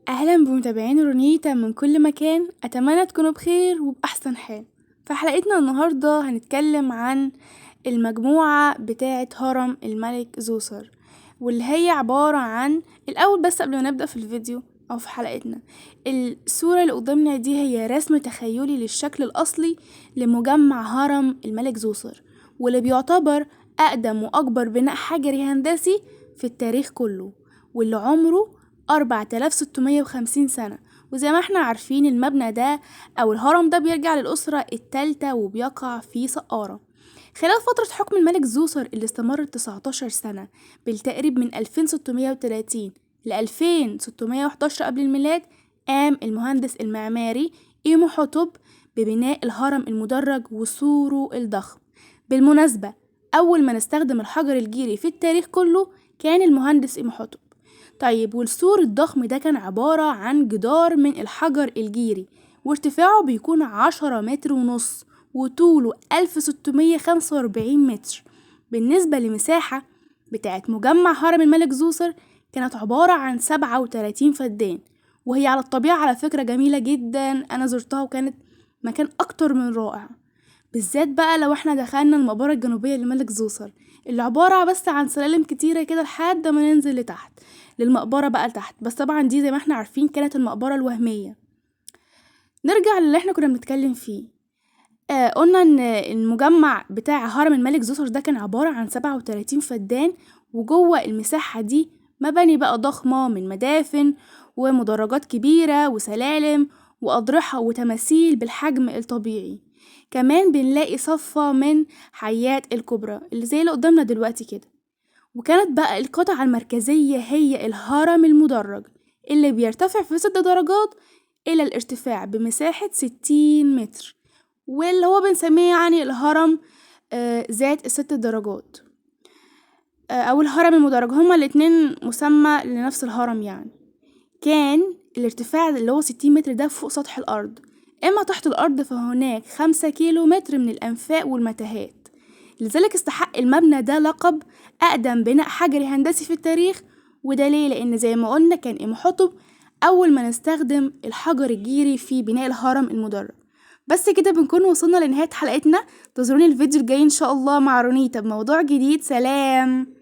أهلا بمتابعين رونيتا من كل مكان، أتمنى تكونوا بخير وبأحسن حال. في حلقتنا النهاردة هنتكلم عن المجموعة بتاعة هرم الملك زوسر، واللي هي عبارة عن الأول. بس قبل ما نبدأ في الفيديو أو في حلقتنا، الصورة اللي قدامنا دي هي رسم تخيلي للشكل الأصلي لمجمع هرم الملك زوسر، واللي بيعتبر أقدم وأكبر بناء حجري هندسي في التاريخ كله، واللي عمره 4650 سنة. وزي ما احنا عارفين المبنى ده أو الهرم ده بيرجع للأسرة التالتة وبيقع في سقارة. خلال فترة حكم الملك زوسر اللي استمرت 19 سنة بالتقريب من 2630 ل 2611 قبل الميلاد، قام المهندس المعماري إيموحوتب ببناء الهرم المدرج وسوره الضخم. بالمناسبة، أول ما نستخدم الحجر الجيري في التاريخ كله كان المهندس إيموحوتب. طيب، والسور الضخم ده كان عبارة عن جدار من الحجر الجيري، وارتفاعه بيكون 10 متر ونص، وطوله 1645 متر. بالنسبة لمساحة بتاعت مجمع هرم الملك زوسر، كانت عبارة عن 37 فدان، وهي على الطبيعة على فكرة جميلة جدا. أنا زرتها وكانت مكان أكتر من رائع، بالذات بقى لو احنا دخلنا المقبرة الجنوبية لملك زوسر، اللي عبارة بس عن سلالم كتيرة كده لحد ما ننزل لتحت للمقبرة بقى لتحت. بس طبعا دي زي ما احنا عارفين كانت المقبرة الوهمية. نرجع للي احنا كنا بنتكلم فيه. قلنا ان المجمع بتاع هرم الملك زوسر ده كان عبارة عن 37 فدان، وجوه المساحة دي مباني بقى ضخمة من مدافن ومدرجات كبيرة وسلالم وأضرحة وتماثيل بالحجم الطبيعي. كمان بنلاقي صفة من حيات الكبرى اللي زي اللي قدامنا دلوقتي كده. وكانت بقى القطعة المركزية هي الهرم المدرج، اللي بيرتفع في 6 درجات إلى الارتفاع بمساحة 60 متر، واللي هو بنسميه يعني الهرم ذات ال6 درجات، أو الهرم المدرج. هما الاتنين مسمى لنفس الهرم يعني. كان الارتفاع اللي هو 60 متر ده فوق سطح الأرض، أما تحت الأرض فهناك 5 كيلومتر من الأنفاق والمتاهات. لذلك استحق المبنى ده لقب أقدم بناء حجري هندسي في التاريخ. وده ليه؟ لأن زي ما قلنا كان إمحطب أول ما نستخدم الحجر الجيري في بناء الهرم المدرج. بس كده بنكون وصلنا لنهاية حلقتنا. انتظروني الفيديو الجاي إن شاء الله مع رونيتا بموضوع جديد. سلام.